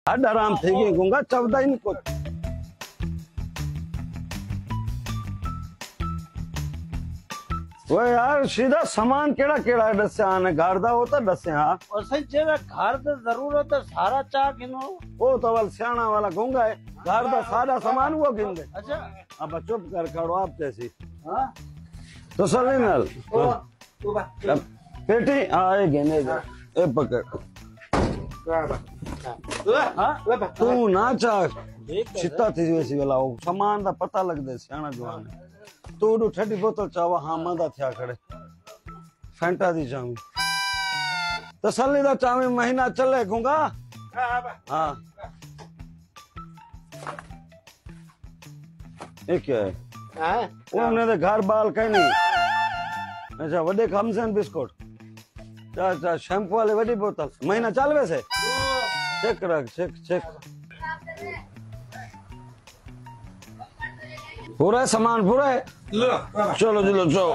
हड आराम थी गई गूंगा चवदा ही नहीं कुछ। वो यार सीधा सामान केड़ा केड़ा दस्या आने घर दा होता दस्या और सही जेड़ा घर दा जरूरत है सारा चा गिनो वो तो वाल सियाना वाला गूंगा है घर दा सारा सामान वो गिन दे। अच्छा अब चुप कर खड़ो आप कैसी हां तो सली नाल पेटी आए गिने दे ए पकड़ तू ना चाह चित्ता थी वैसी वाला वो सामान दा पता लग दे सियाना जवान तू डू ठंडी बोतल चावा हां मंदा थिया खड़े फैंटा दी चामी तसल्ली दा चामी महीना चले गूंगा हां ये क्या है हां उन्होंने तो घर बाल कहीं नहीं। अच्छा वडे खमसन बिस्कुट चा चा शैम्पू वाले वडी बोतल महीना चल वैसे चेक रख चेक पूरा है सामान पूरा है चलो चलो चलो